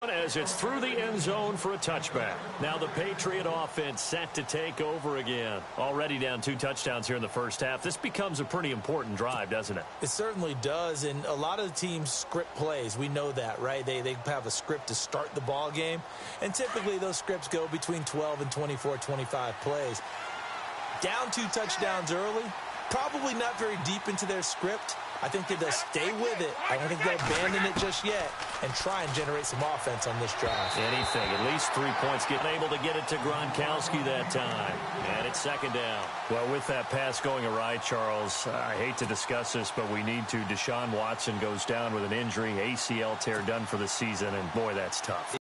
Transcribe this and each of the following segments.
down as it's through the end zone for a touchback. Now the Patriot offense set to take over again. Already down 2 touchdowns here in the first half. This becomes a pretty important drive, doesn't it? It certainly does, and a lot of the teams script plays. We know that, right? They have a script to start the ball game, and typically those scripts go between 12 and 24, 25 plays. Down 2 touchdowns early, probably not very deep into their script. I think that they'll stay with it. I don't think they'll abandon it just yet and try and generate some offense on this drive. Anything. At least 3 points. Able to get it to Gronkowski that time. And it's second down. Well, with that pass going awry, Charles, I hate to discuss this, but we need to. Deshaun Watson goes down with an injury, ACL tear done for the season, and boy, that's tough.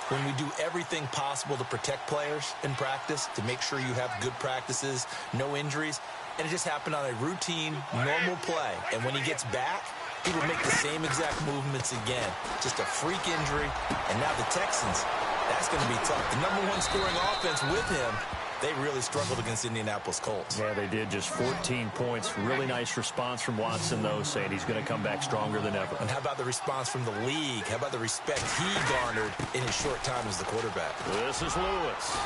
When we do everything possible to protect players in practice, to make sure you have good practices, no injuries, and it just happened on a routine, normal play. And when he gets back, he will make the same exact movements again. Just a freak injury. And now the Texans, that's going to be tough. The #1 scoring offense with him, they really struggled against Indianapolis Colts. Yeah, they did. Just 14 points. Really nice response from Watson, though, saying he's going to come back stronger than ever. And how about the response from the league? How about the respect he garnered in his short time as the quarterback? This is Lewis.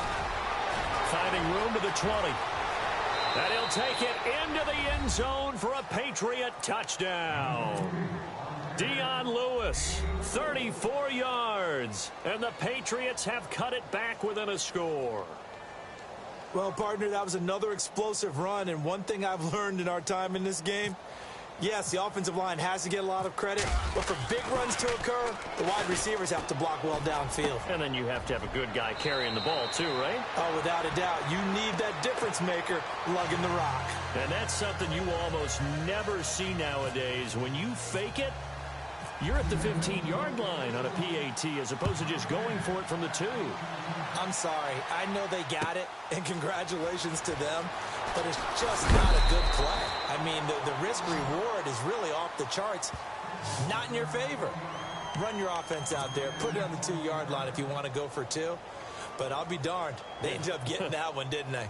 Finding room to the 20. And he'll take it into the end zone for a Patriot touchdown. Dion Lewis, 34 yards. And the Patriots have cut it back within a score. Well, partner, that was another explosive run, and one thing I've learned in our time in this game, yes, the offensive line has to get a lot of credit, but for big runs to occur, the wide receivers have to block well downfield. And then you have to have a good guy carrying the ball, too, right? Oh, without a doubt. You need that difference maker lugging the rock. And that's something you almost never see nowadays. When you fake it, you're at the 15-yard line on a PAT as opposed to just going for it from the 2. I'm sorry. I know they got it, and congratulations to them, but it's just not a good play. I mean, the risk-reward is really off the charts, not in your favor. Run your offense out there. Put it on the 2-yard line if you want to go for 2, but I'll be darned. They ended up getting that one, didn't they?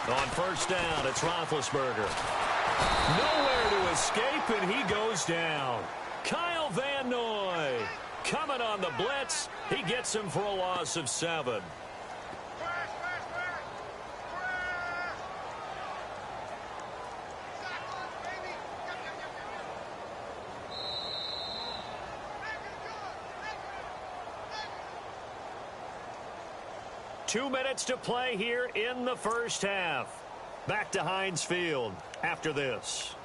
On first down, it's Roethlisberger. Nowhere to escape, and he goes down. Kyle Van Noy coming on the blitz. He gets him for a loss of 7. 2 minutes to play here in the first half. Back to Heinz Field after this.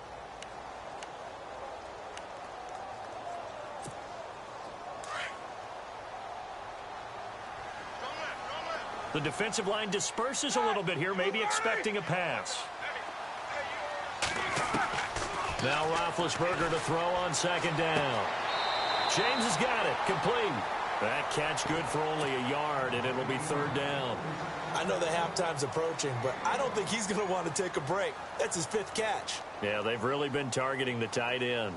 The defensive line disperses a little bit here, maybe expecting a pass. Now Roethlisberger to throw on second down. James has got it, complete. That catch good for only a yard, and it'll be third down. I know the halftime's approaching, but I don't think he's going to want to take a break. That's his 5th catch. Yeah, they've really been targeting the tight end.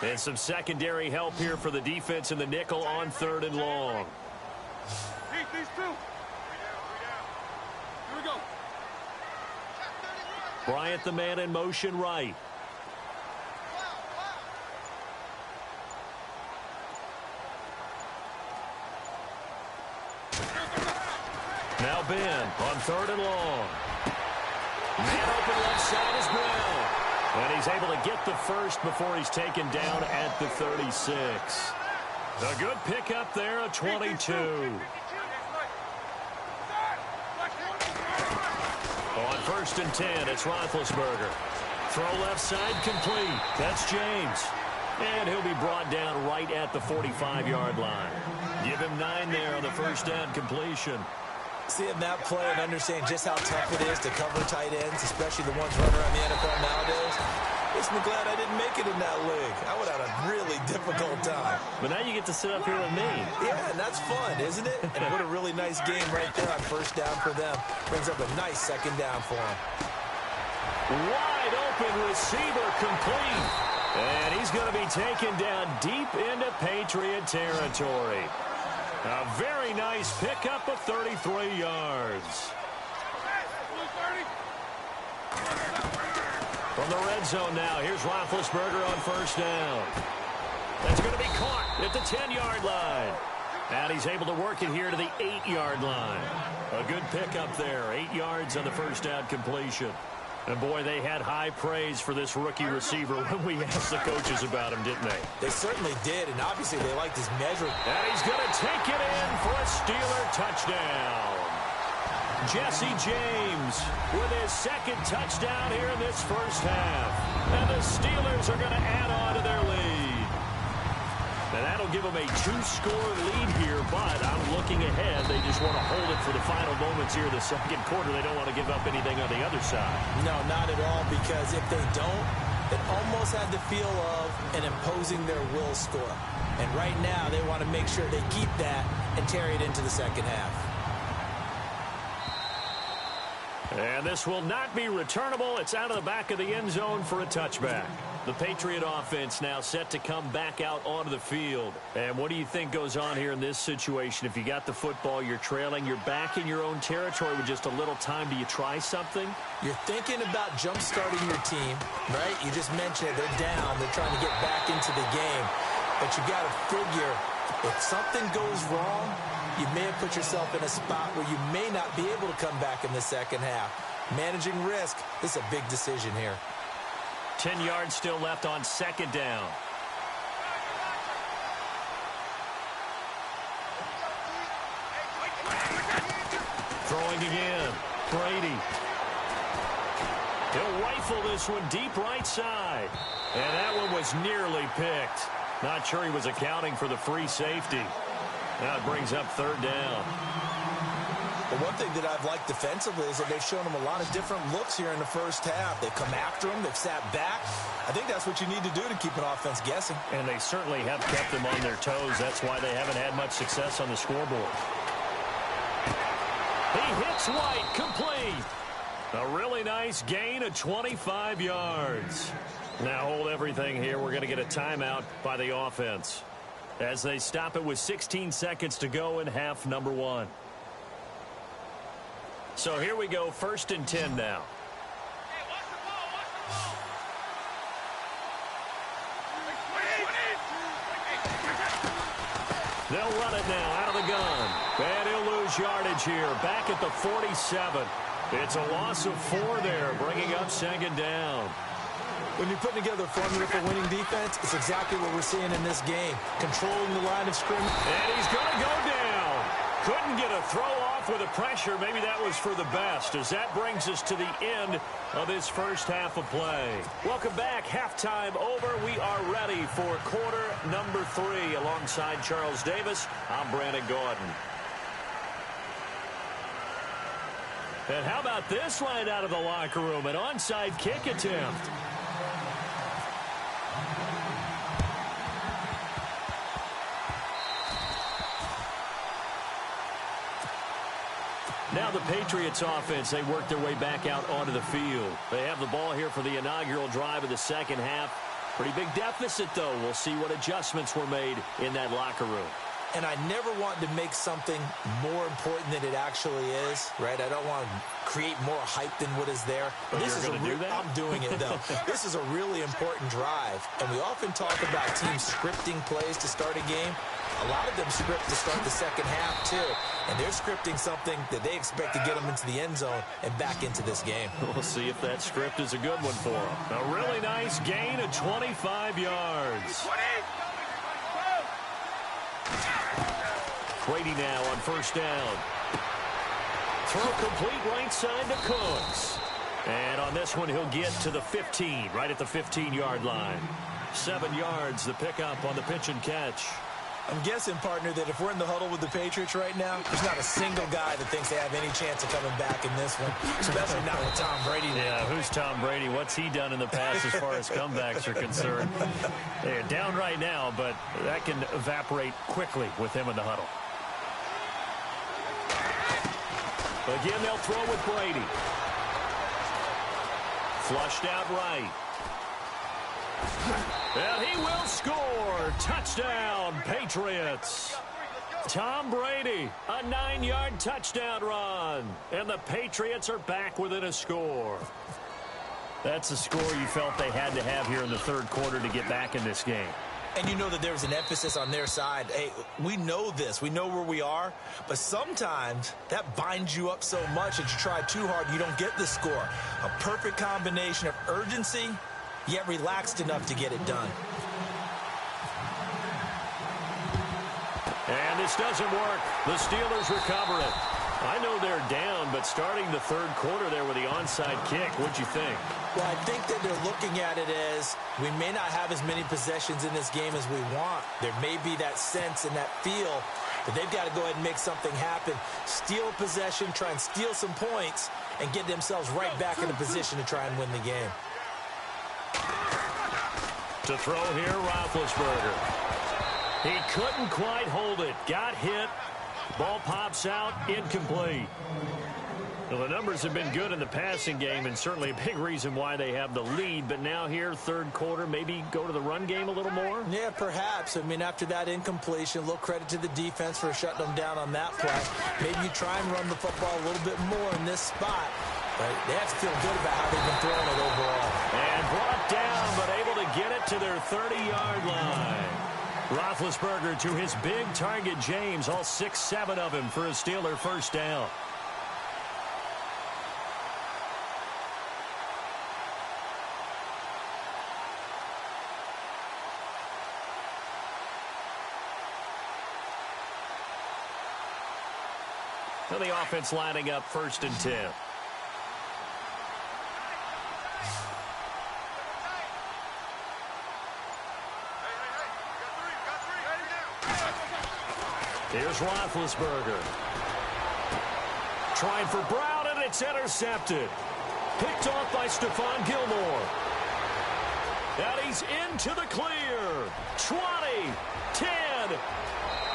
And some secondary help here for the defense in the nickel on 3rd and long. These 2. Here we go. Bryant, the man in motion right. Now Ben on 3rd and long. Man open left side is Brown. And he's able to get the first before he's taken down at the 36. A good pickup there, a 22. On 1st and 10, it's Roethlisberger. Throw left side complete. That's James. And he'll be brought down right at the 45-yard line. Give him 9 there on the first down completion. Seeing that play and understanding just how tough it is to cover tight ends, especially the ones running around the NFL nowadays, makes me glad I didn't make it in that league. I would have had a really difficult time. But now you get to sit up here with me. Yeah, and that's fun, isn't it? And what a really nice game right there on first down for them. Brings up a nice second down for them. Wide open receiver complete. And he's going to be taken down deep into Patriot territory. A very nice pickup of 33 yards. From the red zone now, here's Roethlisberger on first down. That's going to be caught at the 10-yard line. And he's able to work it here to the 8-yard line. A good pickup there, 8 yards on the first down completion. And, boy, they had high praise for this rookie receiver when we asked the coaches about him, didn't they? They certainly did, and obviously they liked his measure. And he's going to take it in for a Steeler touchdown. Jesse James with his second touchdown here in this first half. And the Steelers are going to add on to their lead. And that'll give them a 2-score lead here, but I'm looking ahead. They just want to hold it for the final moments here in the second quarter. They don't want to give up anything on the other side. No, not at all, because if they don't, it almost had the feel of an imposing their will score. And right now, they want to make sure they keep that and carry it into the second half. And this will not be returnable. It's out of the back of the end zone for a touchback. The Patriot offense now set to come back out onto the field. And what do you think goes on here in this situation? If you got the football, you're trailing, you're back in your own territory with just a little time. Do you try something? You're thinking about jump-starting your team, right? You just mentioned it. They're down. They're trying to get back into the game. But you got to figure, if something goes wrong, you may have put yourself in a spot where you may not be able to come back in the second half. Managing risk, this is a big decision here. 10 yards still left on second down. Throwing again. Brady. He'll rifle this one deep right side. And that one was nearly picked. Not sure he was accounting for the free safety. Now it brings up third down. But one thing that I've liked defensively is that they've shown him a lot of different looks here in the first half. They've come after him. They've sat back. I think that's what you need to do to keep an offense guessing. And they certainly have kept them on their toes. That's why they haven't had much success on the scoreboard. He hits White, complete. A really nice gain of 25 yards. Now hold everything here. We're going to get a timeout by the offense as they stop it with 16 seconds to go in half number one. So here we go, 1st and 10 now. They'll run it now out of the gun. And he'll lose yardage here, back at the 47. It's a loss of 4 there, bringing up second down. When you're putting together a formula for winning defense, it's exactly what we're seeing in this game. Controlling the line of scrimmage. And he's going to go down. Couldn't get a throw off with the pressure. Maybe that was for the best, as that brings us to the end of this first half of play. Welcome back. Halftime over. We are ready for quarter number 3. Alongside Charles Davis, I'm Brandon Gordon. And how about this line out of the locker room? An onside kick attempt. Now the Patriots offense, they work their way back out onto the field. They have the ball here for the inaugural drive of the second half. Pretty big deficit, though. We'll see what adjustments were made in that locker room. And I never want to make something more important than it actually is, right? I don't want to create more hype than what is there. But this is going to do that? I'm doing it, though. This is a really important drive. And we often talk about teams scripting plays to start a game. A lot of them script to start the second half, too. And they're scripting something that they expect to get them into the end zone and back into this game. We'll see if that script is a good one for them. A really nice gain of 25 yards. Brady now on first down. Throw complete right side to Cooks. And on this one, he'll get to the 15, right at the 15-yard line. 7 yards, the pickup on the pitch and catch. I'm guessing, partner, that if we're in the huddle with the Patriots right now, there's not a single guy that thinks they have any chance of coming back in this one, especially not with Tom Brady. Yeah, who's Tom Brady? What's he done in the past as far as comebacks are concerned? They're down right now, but that can evaporate quickly with him in the huddle. Again, they'll throw with Brady. Flushed out right. And he will score. Touchdown, Patriots. Tom Brady, a 9-yard touchdown run. And the Patriots are back within a score. That's a score you felt they had to have here in the third quarter to get back in this game. And you know that there's an emphasis on their side. Hey, we know this. We know where we are. But sometimes that binds you up so much that you try too hard, you don't get the score. A perfect combination of urgency, yet relaxed enough to get it done. And this doesn't work. The Steelers recover it. I know they're down, but starting the third quarter there with the onside kick, what'd you think? Well, I think that they're looking at it as we may not have as many possessions in this game as we want. There may be that sense and that feel that they've got to go ahead and make something happen. Steal possession, try and steal some points, and get themselves right back in a position to try and win the game. To throw here, Roethlisberger. He couldn't quite hold it. Got hit. Ball pops out, incomplete. Well, the numbers have been good in the passing game, and certainly a big reason why they have the lead. But now here, third quarter, maybe go to the run game a little more? Yeah, perhaps. I mean, after that incompletion, a little credit to the defense for shutting them down on that play. Maybe you try and run the football a little bit more in this spot. But they have to feel good about how they've been throwing it overall. And brought down, but able to get it to their 30-yard line. Roethlisberger to his big target, James, all 6-7 of him for a Steeler first down. So the offense lining up 1st and 10. Here's Roethlisberger. Trying for Brown, and it's intercepted. Picked off by Stephon Gilmore. And he's into the clear. 20, 10,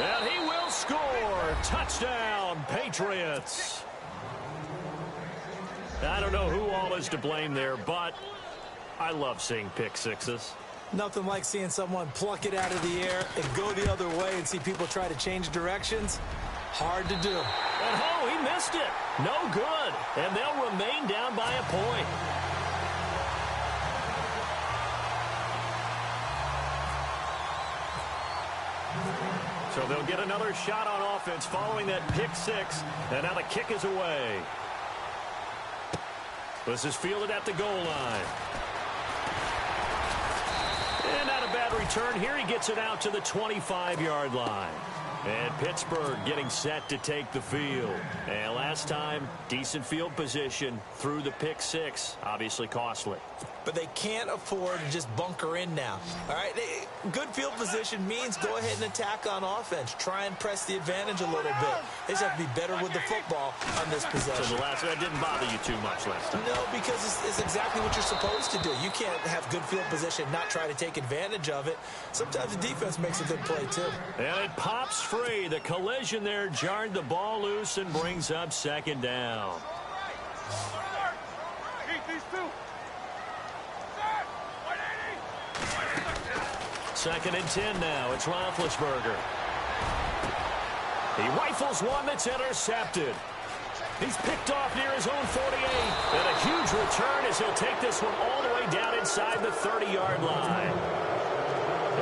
and he will score. Touchdown, Patriots. I don't know who all is to blame there, but I love seeing pick sixes. Nothing like seeing someone pluck it out of the air and go the other way and see people try to change directions. Hard to do. And oh, he missed it. No good. And they'll remain down by a point. So they'll get another shot on offense following that pick six. And now the kick is away. This is fielded at the goal line. And not a bad return here. He gets it out to the 25-yard line. And Pittsburgh getting set to take the field. And last time, decent field position through the pick six. Obviously costly. But they can't afford to just bunker in now. All right, good field position means go ahead and attack on offense. Try and press the advantage a little bit. They just have to be better with the football on this possession. So the last that didn't bother you too much last time. No, because it's exactly what you're supposed to do. You can't have good field position, not try to take advantage of it. Sometimes the defense makes a good play too. And it pops free. The collision there jarred the ball loose and brings up 2nd down. Second and 10 now. It's Roethlisberger. He rifles one that's intercepted. He's picked off near his own 48. And a huge return as he'll take this one all the way down inside the 30-yard line.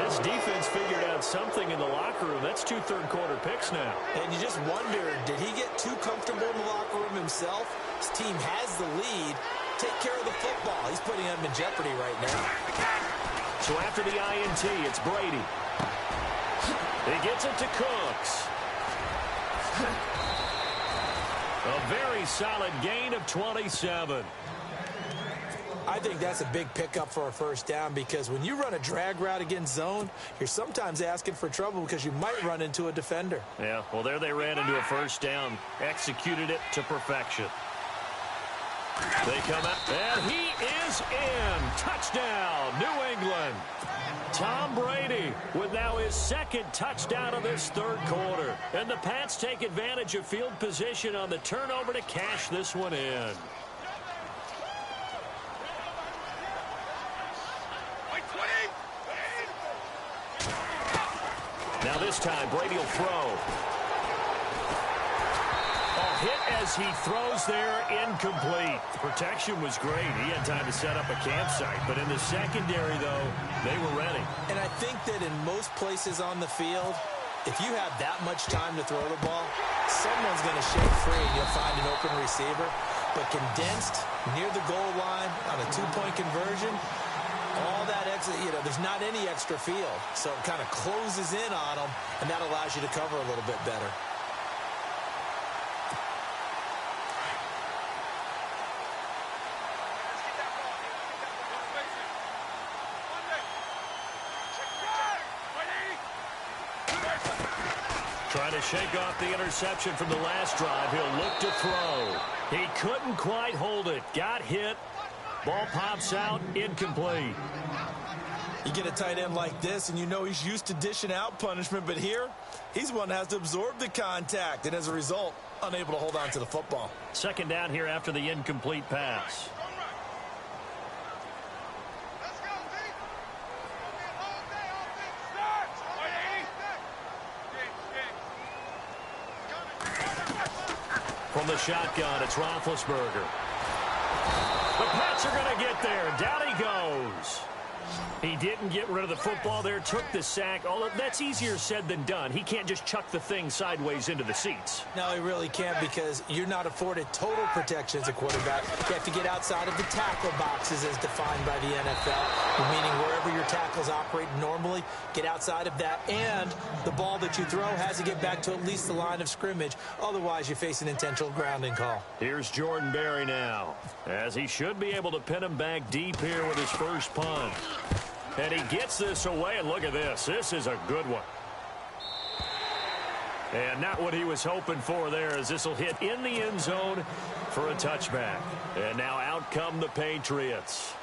This defense figured out something in the locker room. That's 2 third-quarter picks now. And you just wonder, did he get too comfortable in the locker room himself? His team has the lead. Take care of the football. He's putting them in jeopardy right now. So after the INT, it's Brady. He gets it to Cooks. A very solid gain of 27. I think that's a big pickup for a first down because when you run a drag route against zone, you're sometimes asking for trouble because you might run into a defender. Yeah, well, there they ran into a first down. Executed it to perfection. They come out, and he is in. Touchdown, New England. Tom Brady with now his 2nd touchdown of this third quarter. And the Pats take advantage of field position on the turnover to cash this one in. Now this time, Brady will throw. Hit as he throws there, incomplete. Protection was great. He had time to set up a campsite. But in the secondary, though, they were ready. And I think that in most places on the field, if you have that much time to throw the ball, someone's going to shake free and you'll find an open receiver. But condensed near the goal line on a two-point conversion, all that extra, there's not any extra field. So it kind of closes in on them, and that allows you to cover a little bit better. Trying to shake off the interception from the last drive. He'll look to throw. He couldn't quite hold it. Got hit. Ball pops out. Incomplete. You get a tight end like this, and you know he's used to dishing out punishment, but here, he's one that has to absorb the contact, and as a result, unable to hold on to the football. Second down here after the incomplete pass. From the shotgun, it's Roethlisberger. The Pats are going to get there. Down he goes. He didn't get rid of the football there, took the sack. Although that's easier said than done. He can't just chuck the thing sideways into the seats. No, he really can't, because you're not afforded total protection as a quarterback. You have to get outside of the tackle boxes as defined by the NFL, meaning wherever your tackles operate normally, get outside of that, and the ball that you throw has to get back to at least the line of scrimmage. Otherwise, you face an intentional grounding call. Here's Jordan Berry now, as he should be able to pin him back deep here with his first punt. And he gets this away, and look at this. This is a good one. And not what he was hoping for there, as this will hit in the end zone for a touchback. And now out come the Patriots.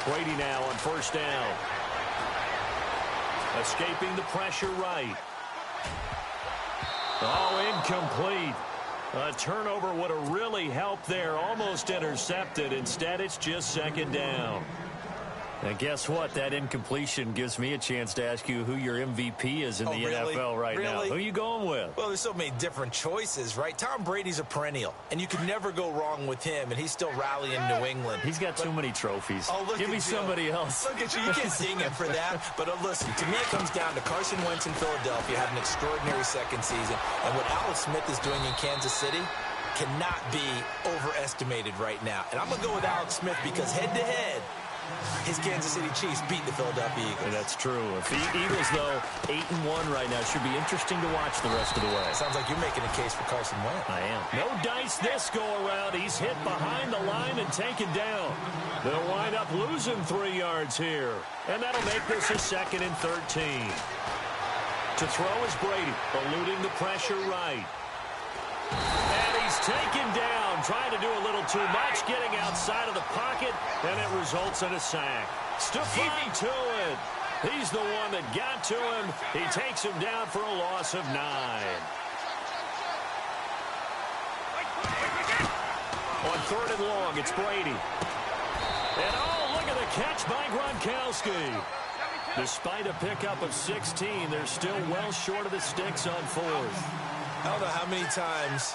Brady now on first down. Escaping the pressure right. Oh, incomplete. A turnover would have really helped there. Almost intercepted. Instead, it's just second down. And guess what? That incompletion gives me a chance to ask you who your MVP is in the NFL right now. Who are you going with? Well, there's so many different choices, right? Tom Brady's a perennial, and you can never go wrong with him, and he's still rallying New England. He's got too many trophies. Give me somebody else. Look at you. You can't ding him for that. But listen, to me it comes down to Carson Wentz in Philadelphia had an extraordinary second season, and what Alex Smith is doing in Kansas City cannot be overestimated right now. And I'm going to go with Alex Smith because head-to-head, his Kansas City Chiefs beat the Philadelphia Eagles. And that's true. If the Eagles, though, 8-1 right now, should be interesting to watch the rest of the way. Sounds like you're making a case for Carson Wentz. I am. No dice this go-around. He's hit behind the line and taken down. They'll wind up losing 3 yards here. And that'll make this a 2nd and 13. To throw is Brady, eluding the pressure right. And he's taken down, trying to do a little too much, getting outside of the pocket, and it results in a sack. Stephon to it. He's the one that got to him. He takes him down for a loss of 9. On 3rd and long, it's Brady. And oh, look at the catch by Gronkowski. Despite a pickup of 16, they're still well short of the sticks on 4th. I don't know how many times,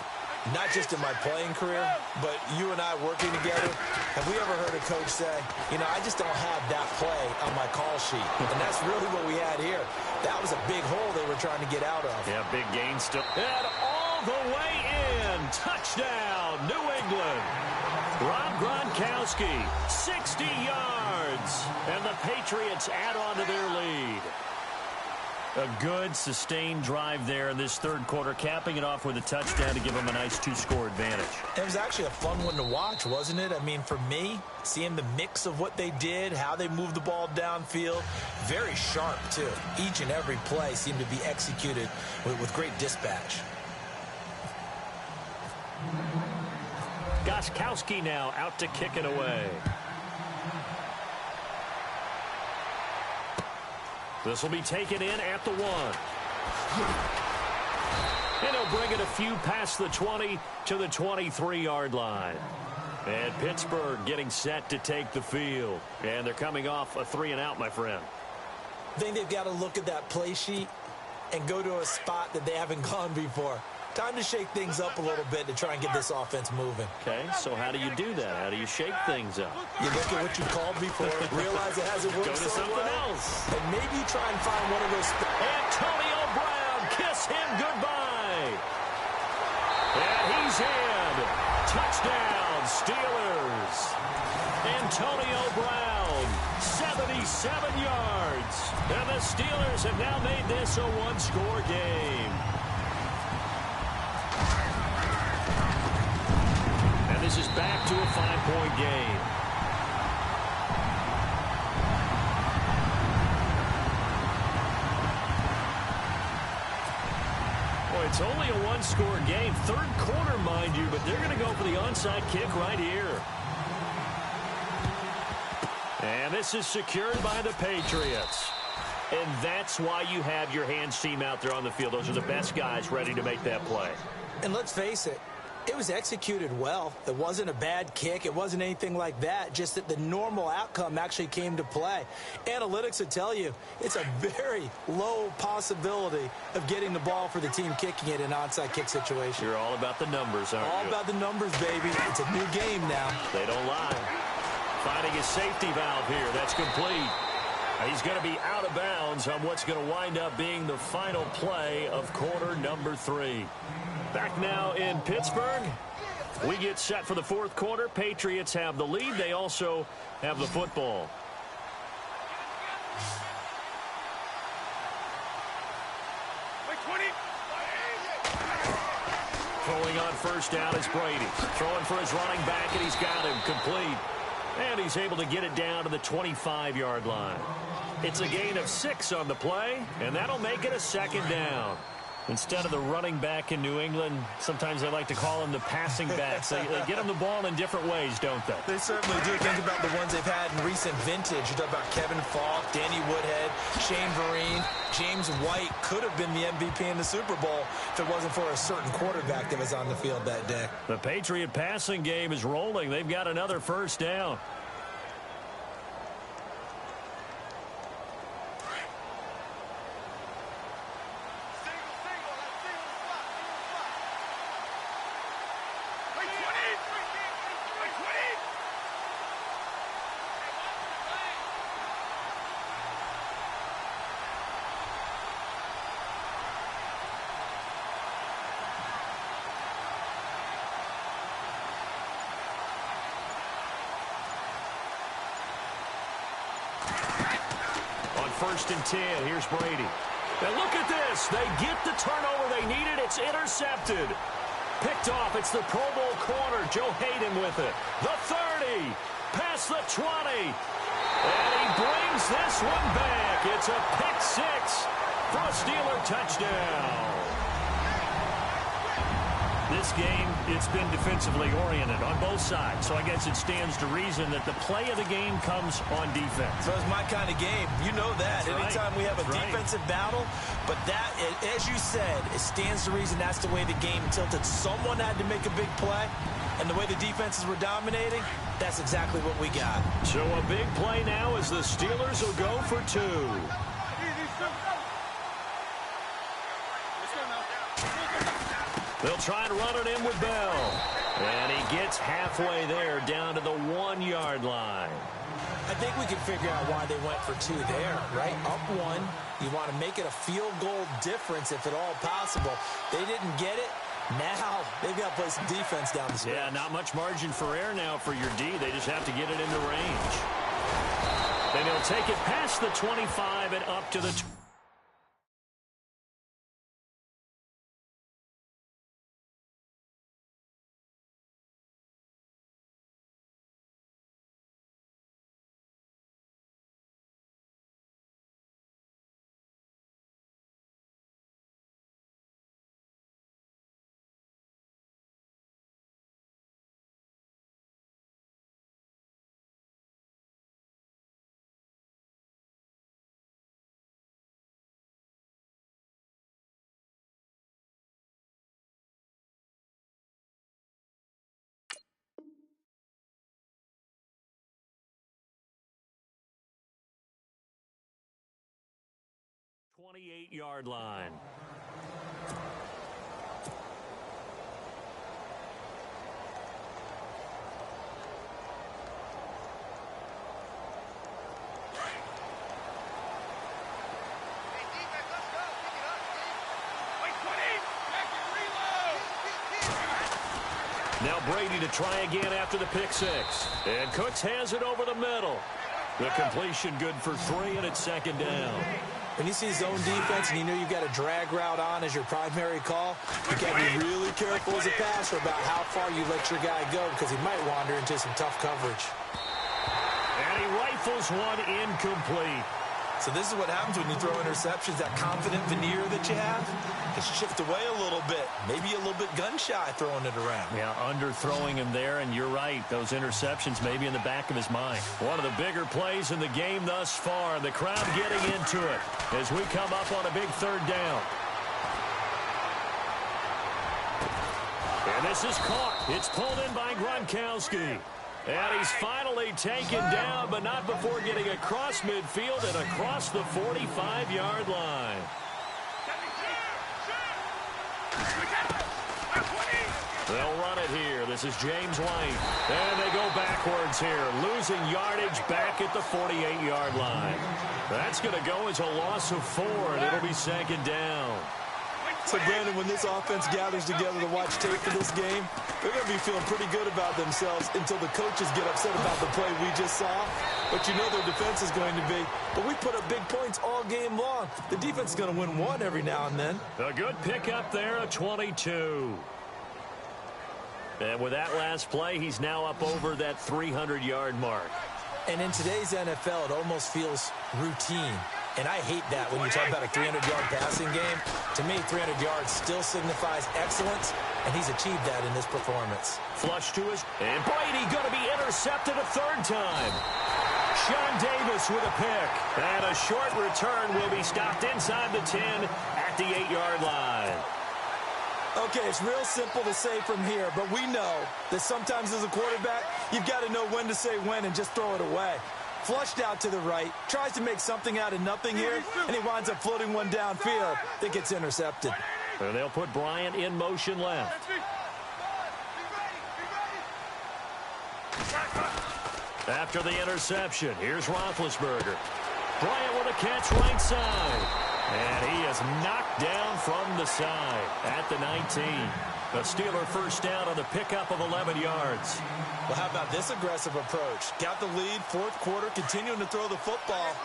not just in my playing career, but you and I working together, have we ever heard a coach say, I just don't have that play on my call sheet. And that's really what we had here. That was a big hole they were trying to get out of. Yeah, big gain still. And all the way in. Touchdown, New England. Rob Gronkowski, 60 yards. And the Patriots add on to their lead. A good, sustained drive there in this 3rd quarter, capping it off with a touchdown to give them a nice 2-score advantage. It was actually a fun one to watch, wasn't it? I mean, for me, seeing the mix of what they did, how they moved the ball downfield, very sharp, too. Each and every play seemed to be executed with great dispatch. Gostkowski now out to kick it away. This will be taken in at the 1. And he'll bring it a few past the 20 to the 23-yard line. And Pittsburgh getting set to take the field. And they're coming off a 3-and-out, my friend. I think they've got to look at that play sheet and go to a spot that they haven't gone before. Time to shake things up a little bit to try and get this offense moving. Okay, so how do you do that? How do you shake things up? You look at what you called before, realize it hasn't worked Go to so something well, else. and maybe you try and find one of those. Antonio Brown, kiss him goodbye. And he's in. Touchdown, Steelers. Antonio Brown, 77 yards. And the Steelers have now made this a one-score game. And this is back to a 5-point game. It's only a one-score game. Third quarter, mind you, but they're going to go for the onside kick right here. And this is secured by the Patriots. And that's why you have your hands team out there on the field. Those are the best guys ready to make that play. And let's face it, it was executed well. It wasn't a bad kick. It wasn't anything like that. Just that the normal outcome actually came to play. Analytics would tell you it's a very low possibility of getting the ball for the team kicking it in an onside kick situation. You're all about the numbers, aren't you? All about the numbers, baby. It's a new game now. They don't lie. Finding his safety valve here. That's complete. He's going to be out of bounds on what's going to wind up being the final play of quarter number 3. Back now in Pittsburgh. We get set for the fourth quarter. Patriots have the lead. They also have the football. Throwing on first down is Brady. Throwing for his running back, and he's got him complete. And he's able to get it down to the 25-yard line. It's a gain of 6 on the play, and that'll make it a second down. Instead of the running back in New England, sometimes they like to call them the passing backs. They get them the ball in different ways, don't they? They certainly do. Think about the ones they've had in recent vintage. You talk about Kevin Falk, Danny Woodhead, Shane Vereen, James White could have been the MVP in the Super Bowl if it wasn't for a certain quarterback that was on the field that day. The Patriot passing game is rolling. They've got another first down. First and 10. Here's Brady. And look at this. They get the turnover they needed. It's intercepted. Picked off. It's the Pro Bowl corner. Joe Hayden with it. The 30. Past the 20. And he brings this one back. It's a pick 6 for a Steeler touchdown. This game, it's been defensively oriented on both sides, so I guess it stands to reason that the play of the game comes on defense. So it's my kind of game. You know that. That's Anytime right. we have a That's defensive battle, but that, as you said, it stands to reason that's the way the game tilted. Someone had to make a big play, and the way the defenses were dominating, that's exactly what we got. So a big play now as the Steelers will go for 2. They'll try and run it in with Bell. And he gets halfway there down to the 1-yard line. I think we can figure out why they went for 2 there, right? Up 1. You want to make it a field goal difference if at all possible. They didn't get it. Now they've got to play some defense down the stretch. Yeah, not much margin for error now for your D. They just have to get it into range. Then he'll take it past the 25 and up to the 28-yard line. Now Brady to try again after the pick six. And Cooks has it over the middle. The completion good for 3, and it's second down. When you see zone defense and you know you've got a drag route on as your primary call, you got to be really careful as a passer about how far you let your guy go because he might wander into some tough coverage. And he rifles one incomplete. So this is what happens when you throw interceptions, that confident veneer that you have. It shift away a little bit, maybe a little bit gun-shy throwing it around. Yeah, underthrowing him there, and you're right. Those interceptions may be in the back of his mind. One of the bigger plays in the game thus far. The crowd getting into it as we come up on a big third down. And this is caught. It's pulled in by Gronkowski. And he's finally taken down, but not before getting across midfield and across the 45-yard line. They'll run it here. This is James White. And they go backwards here, losing yardage back at the 48-yard line. That's going to go as a loss of 4, and it'll be second down. So, Brandon, when this offense gathers together to watch tape for this game, they're going to be feeling pretty good about themselves until the coaches get upset about the play we just saw. But you know their defense is going to be. But we put up big points all game long. The defense is going to win one every now and then. A good pickup there, a 22. And with that last play, he's now up over that 300-yard mark. And in today's NFL, it almost feels routine. And I hate that when you talk about a 300-yard passing game. To me, 300 yards still signifies excellence, and he's achieved that in this performance. Flush to his, and Brady going to be intercepted a third time. Sean Davis with a pick. And a short return will be stopped inside the 10 at the 8-yard line. Okay, it's real simple to say from here, but we know that sometimes as a quarterback, you've got to know when to say when and just throw it away. Flushed out to the right, tries to make something out of nothing here, and he winds up floating one downfield that gets intercepted. And they'll put Bryant in motion left. After the interception, here's Roethlisberger. Bryant with a catch right side. And he is knocked down from the side at the 19. A Steeler first down on the pickup of 11 yards. Well, how about this aggressive approach? Got the lead, fourth quarter, continuing to throw the football.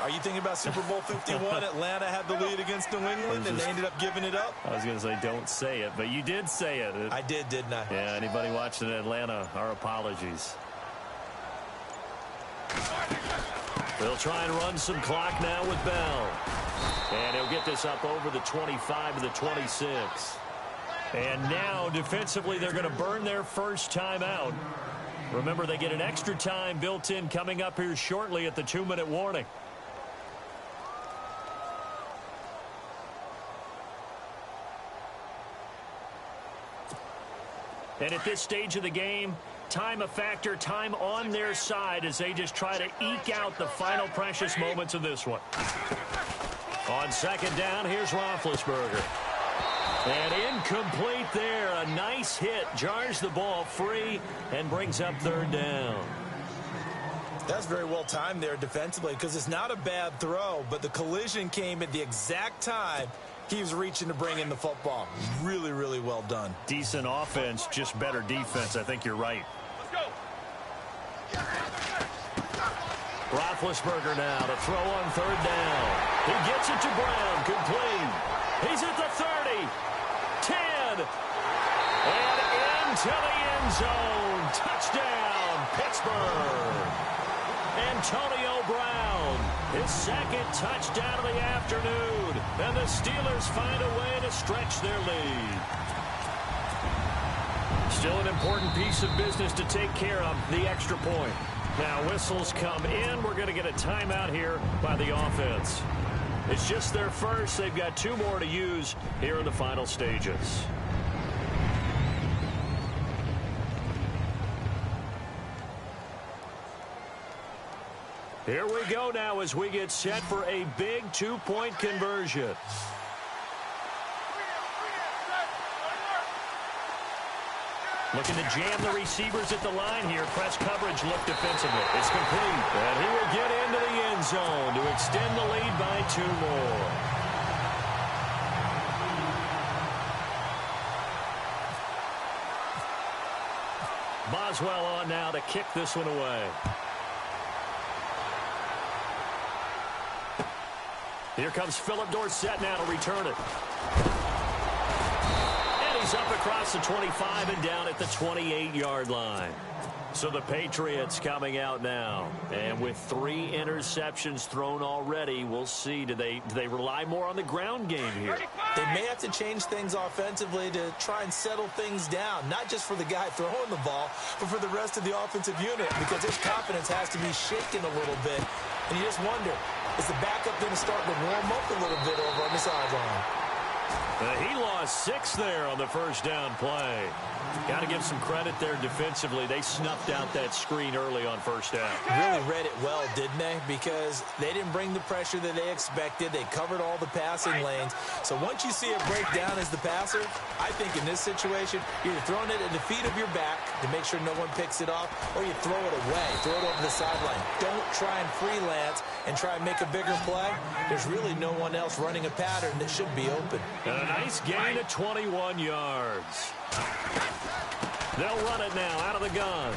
Are you thinking about Super Bowl 51? Atlanta had the lead against New England, and they ended up giving it up? I was going to say don't say it, but you did say it. I did, didn't I? Yeah, anybody watching Atlanta, our apologies. They'll try and run some clock now with Bell. And he'll get this up over the 25 to the 26. And now, defensively, they're going to burn their first time out. Remember, they get an extra time built in coming up here shortly at the 2-minute warning. And at this stage of the game, time a factor, time on their side as they just try to eke out the final precious moments of this one. On second down, here's Roethlisberger. And incomplete there. A nice hit. Jars the ball free and brings up third down. That's very well timed there defensively because it's not a bad throw, but the collision came at the exact time he was reaching to bring in the football. Really, really well done. Decent offense, just better defense. I think you're right. Roethlisberger now to throw on third down. He gets it to Brown, complete. He's at the 30, 10, and into the end zone. Touchdown, Pittsburgh. Antonio Brown, his second touchdown of the afternoon, and the Steelers find a way to stretch their lead. Still an important piece of business to take care of, the extra point. Now whistles come in. We're going to get a timeout here by the offense. It's just their first. They've got 2 more to use here in the final stages. Here we go now as we get set for a big two-point conversion. Looking to jam the receivers at the line here. Press coverage look defensively. It's complete. And he will get into the end zone to extend the lead by 2 more. Boswell on now to kick this one away. Here comes Philip Dorsett now to return it. He's up across the 25 and down at the 28-yard line. So the Patriots coming out now. And with 3 interceptions thrown already, we'll see. Do they rely more on the ground game here? They may have to change things offensively to try and settle things down. Not just for the guy throwing the ball, but for the rest of the offensive unit. Because his confidence has to be shaken a little bit. And you just wonder, is the backup going to start to warm up a little bit over on the sideline? He lost 6 there on the first down play. Got to give some credit there defensively. They snuffed out that screen early on first down. Really read it well, didn't they? Because they didn't bring the pressure that they expected. They covered all the passing lanes. So once you see it break down as the passer, I think in this situation, you're throwing it at the feet of your back to make sure no one picks it off, or you throw it away, throw it over the sideline. Don't try and freelance and try and make a bigger play. There's really no one else running a pattern that should be open. And a nice gain of 21 yards. They'll run it now out of the gun.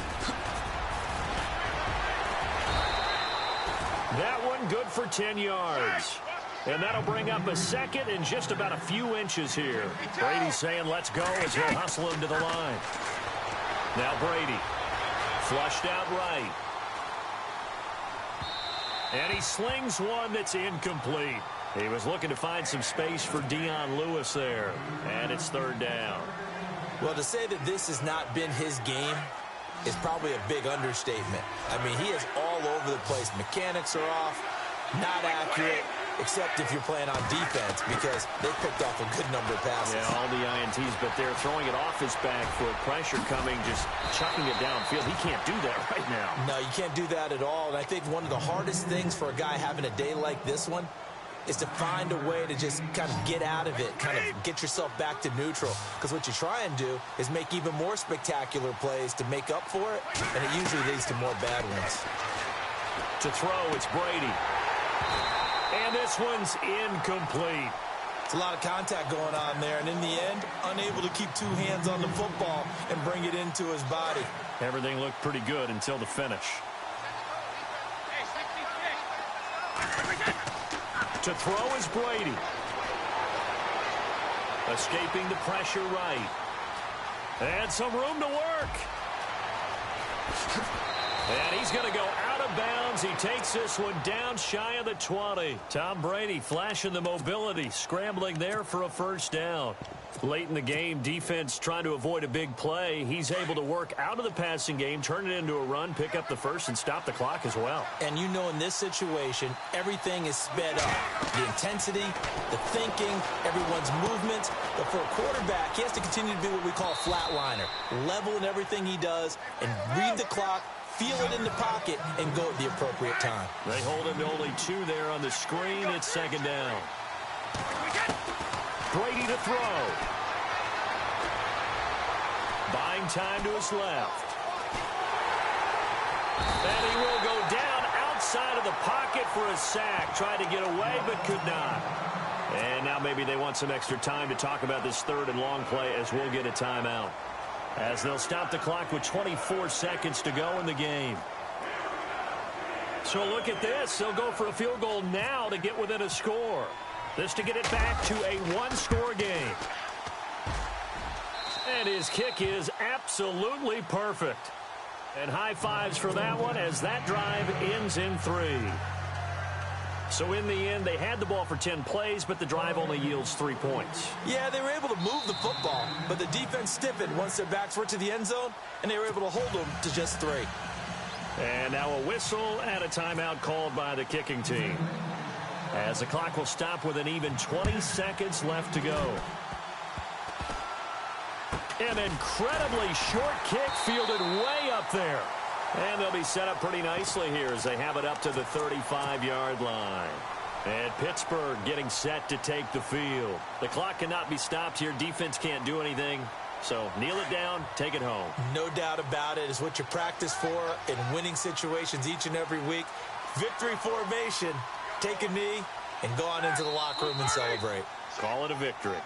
That one good for 10 yards. And that'll bring up a second and just about a few inches here. Brady's saying let's go as he'll hustle him to the line. Now Brady. Flushed out right. And he slings one that's incomplete. He was looking to find some space for Dion Lewis there. And it's 3rd down. Well, to say that this has not been his game is probably a big understatement. I mean, he is all over the place. Mechanics are off, not accurate, except if you're playing on defense, because they picked off a good number of passes. Yeah, all the INTs, but they're throwing it off his back foot. Pressure coming, just chucking it downfield. He can't do that right now. No, you can't do that at all. And I think one of the hardest things for a guy having a day like this one is to find a way to just kind of get out of it, kind of get yourself back to neutral. Because what you try and do is make even more spectacular plays to make up for it, and it usually leads to more bad ones. To throw, it's Brady. And this one's incomplete. It's a lot of contact going on there, and in the end, unable to keep 2 hands on the football and bring it into his body. Everything looked pretty good until the finish. To throw is Brady. Escaping the pressure right. And some room to work. And he's going to go out of bounds. He takes this one down shy of the 20. Tom Brady flashing the mobility, scrambling there for a first down. Late in the game, defense trying to avoid a big play. He's able to work out of the passing game, turn it into a run, pick up the first, and stop the clock as well. And you know in this situation, everything is sped up. The intensity, the thinking, everyone's movements. But for a quarterback, he has to continue to be what we call a flatliner. Level in everything he does and read the clock, feel it in the pocket, and go at the appropriate time. They hold him to only 2 there on the screen. It's 2nd down. Brady to throw. Buying time to his left. And he will go down outside of the pocket for a sack. Tried to get away, but could not. And now maybe they want some extra time to talk about this 3rd and long play as we'll get a timeout. As they'll stop the clock with 24 seconds to go in the game. So look at this. They'll go for a field goal now to get within a score. This to get it back to a 1-score game. And his kick is absolutely perfect. And high fives for that one as that drive ends in 3. So in the end, they had the ball for 10 plays, but the drive only yields 3 points. Yeah, they were able to move the football, but the defense stiffened once their backs were to the end zone, and they were able to hold them to just 3. And now a whistle and a timeout called by the kicking team. As the clock will stop with an even 20 seconds left to go. An incredibly short kick fielded way up there. And they'll be set up pretty nicely here as they have it up to the 35-yard line. And Pittsburgh getting set to take the field. The clock cannot be stopped here. Defense can't do anything. So kneel it down, take it home. No doubt about it. It's what you practice for in winning situations each and every week. Victory formation. Take a knee and go on into the locker room and celebrate. Call it a victory.